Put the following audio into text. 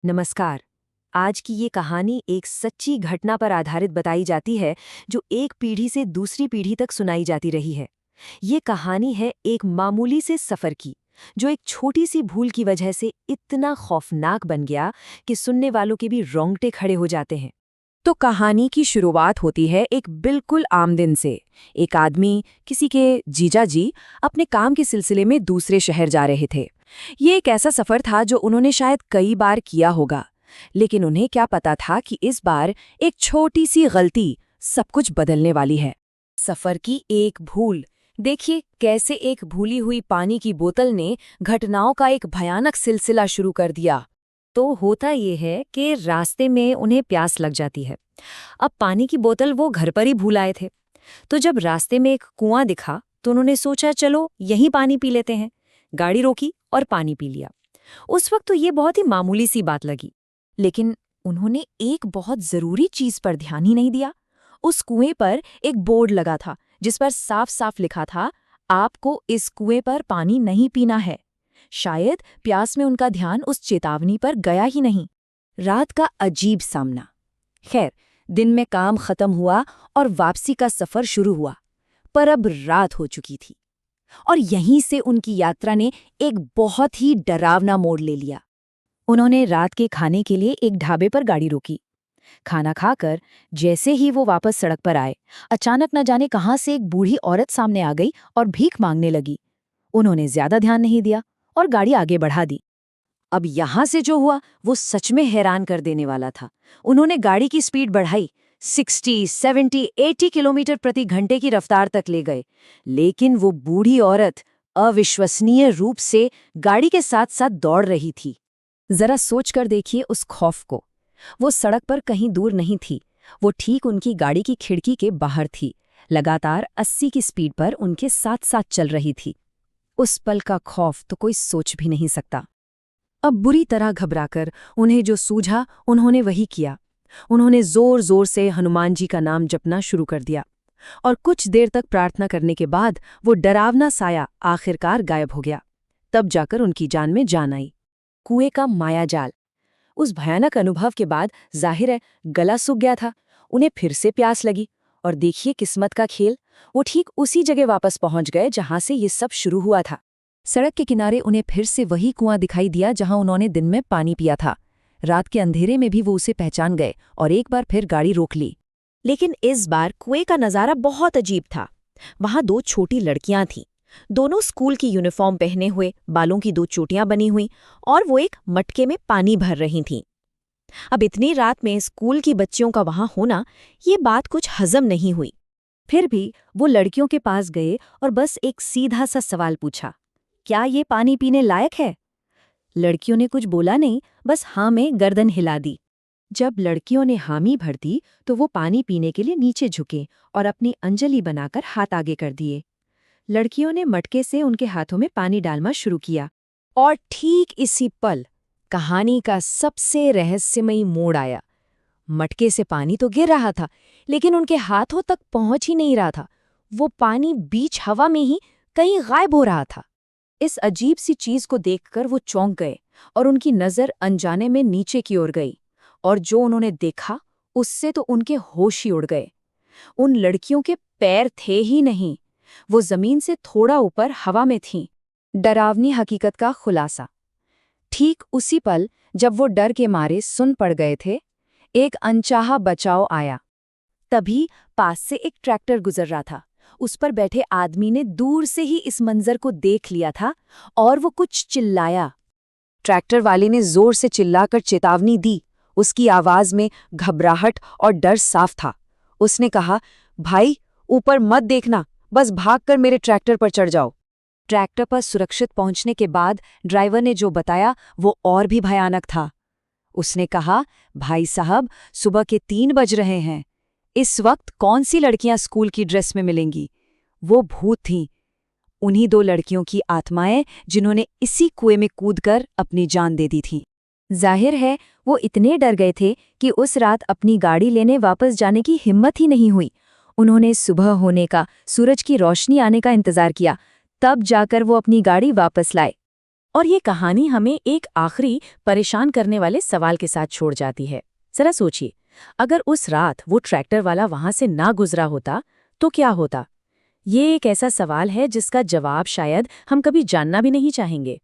नमस्कार। आज की ये कहानी एक सच्ची घटना पर आधारित बताई जाती है जो एक पीढ़ी से दूसरी पीढ़ी तक सुनाई जाती रही है। ये कहानी है एक मामूली से सफ़र की, जो एक छोटी सी भूल की वजह से इतना खौफनाक बन गया कि सुनने वालों के भी रोंगटे खड़े हो जाते हैं। तो कहानी की शुरुआत होती है एक बिल्कुल आम दिन से। एक आदमी, किसी के जीजा जी, अपने काम के सिलसिले में दूसरे शहर जा रहे थे। ये एक ऐसा सफर था जो उन्होंने शायद कई बार किया होगा, लेकिन उन्हें क्या पता था कि इस बार एक छोटी सी गलती सब कुछ बदलने वाली है। सफर की एक भूल। देखिए कैसे एक भूली हुई पानी की बोतल ने घटनाओं का एक भयानक सिलसिला शुरू कर दिया। तो होता ये है कि रास्ते में उन्हें प्यास लग जाती है। अब पानी की बोतल वो घर पर ही भूल आए थे, तो जब रास्ते में एक कुआं दिखा तो उन्होंने सोचा चलो यहीं पानी पी लेते हैं। गाड़ी रोकी और पानी पी लिया। उस वक्त तो ये बहुत ही मामूली सी बात लगी, लेकिन उन्होंने एक बहुत जरूरी चीज पर ध्यान ही नहीं दिया। उस कुएं पर एक बोर्ड लगा था जिस पर साफ साफ लिखा था, आपको इस कुएं पर पानी नहीं पीना है। शायद प्यास में उनका ध्यान उस चेतावनी पर गया ही नहीं। रात का अजीब सामना। खैर, दिन में काम खत्म हुआ और वापसी का सफर शुरू हुआ, पर अब रात हो चुकी थी और यहीं से उनकी यात्रा ने एक बहुत ही डरावना मोड़ ले लिया। उन्होंने रात के खाने के लिए एक ढाबे पर गाड़ी रोकी। खाना खाकर जैसे ही वो वापस सड़क पर आए, अचानक न जाने कहां से एक बूढ़ी औरत सामने आ गई और भीख मांगने लगी। उन्होंने ज्यादा ध्यान नहीं दिया और गाड़ी आगे बढ़ा दी। अब यहां से जो हुआ वो सच में हैरान कर देने वाला था। उन्होंने गाड़ी की स्पीड बढ़ाई, 60, 70, 80 किलोमीटर प्रति घंटे की रफ्तार तक ले गए, लेकिन वो बूढ़ी औरत अविश्वसनीय रूप से गाड़ी के साथ साथ दौड़ रही थी। जरा सोच कर देखिए उस खौफ को। वो सड़क पर कहीं दूर नहीं थी, वो ठीक उनकी गाड़ी की खिड़की के बाहर थी, लगातार 80 की स्पीड पर उनके साथ साथ चल रही थी। उस पल का खौफ तो कोई सोच भी नहीं सकता। अब बुरी तरह घबराकर उन्हें जो सूझा उन्होंने वही किया। उन्होंने जोर जोर से हनुमान जी का नाम जपना शुरू कर दिया और कुछ देर तक प्रार्थना करने के बाद वो डरावना साया आखिरकार गायब हो गया। तब जाकर उनकी जान में जान आई। कुएं का मायाजाल। उस भयानक अनुभव के बाद जाहिर है गला सूख गया था। उन्हें फिर से प्यास लगी और देखिए किस्मत का खेल, वो ठीक उसी जगह वापस पहुंच गए जहां से ये सब शुरू हुआ था। सड़क के किनारे उन्हें फिर से वही कुआं दिखाई दिया जहां उन्होंने दिन में पानी पिया था। रात के अंधेरे में भी वो उसे पहचान गए और एक बार फिर गाड़ी रोक ली। लेकिन इस बार कुएं का नज़ारा बहुत अजीब था। वहां दो छोटी लड़कियां थीं, दोनों स्कूल की यूनिफॉर्म पहने हुए, बालों की दो चोटियां बनी हुई, और वो एक मटके में पानी भर रही थीं। अब इतनी रात में स्कूल की बच्चियों का वहां होना, ये बात कुछ हजम नहीं हुई। फिर भी वो लड़कियों के पास गए और बस एक सीधा सा सवाल पूछा, क्या ये पानी पीने लायक है? लड़कियों ने कुछ बोला नहीं, बस हाँ में गर्दन हिला दी। जब लड़कियों ने हामी भर दी तो वो पानी पीने के लिए नीचे झुके और अपनी अंजलि बनाकर हाथ आगे कर दिए। लड़कियों ने मटके से उनके हाथों में पानी डालना शुरू किया और ठीक इसी पल कहानी का सबसे रहस्यमयी मोड़ आया। मटके से पानी तो गिर रहा था, लेकिन उनके हाथों तक पहुंच ही नहीं रहा था। वो पानी बीच हवा में ही कहीं गायब हो रहा था। इस अजीब सी चीज को देखकर वो चौंक गए और उनकी नजर अनजाने में नीचे की ओर गई, और जो उन्होंने देखा उससे तो उनके होश ही उड़ गए। उन लड़कियों के पैर थे ही नहीं, वो जमीन से थोड़ा ऊपर हवा में थीं। डरावनी हकीकत का खुलासा। ठीक उसी पल जब वो डर के मारे सुन पड़ गए थे, एक अनचाहा बचाव आया। तभी पास से एक ट्रैक्टर गुजर रहा था। उस पर बैठे आदमी ने दूर से ही इस मंजर को देख लिया था और वो कुछ चिल्लाया। ट्रैक्टर वाले ने जोर से चिल्लाकर चेतावनी दी। उसकी आवाज में घबराहट और डर साफ था। उसने कहा, भाई ऊपर मत देखना, बस भागकर मेरे ट्रैक्टर पर चढ़ जाओ। ट्रैक्टर पर सुरक्षित पहुंचने के बाद ड्राइवर ने जो बताया वो और भी भयानक था। उसने कहा, भाई साहब, सुबह के 3 बज रहे हैं। इस वक्त कौन सी लड़कियां स्कूल की ड्रेस में मिलेंगी? वो भूत थीं, उन्हीं 2 लड़कियों की आत्माएं जिन्होंने इसी कुएं में कूदकर अपनी जान दे दी थी। जाहिर है वो इतने डर गए थे कि उस रात अपनी गाड़ी लेने वापस जाने की हिम्मत ही नहीं हुई। उन्होंने सुबह होने का, सूरज की रोशनी आने का इंतजार किया, तब जाकर वो अपनी गाड़ी वापस लाए। और ये कहानी हमें एक आखिरी परेशान करने वाले सवाल के साथ छोड़ जाती है। जरा सोचिए, अगर उस रात वो ट्रैक्टर वाला वहां से ना गुजरा होता तो क्या होता? ये एक ऐसा सवाल है जिसका जवाब शायद हम कभी जानना भी नहीं चाहेंगे।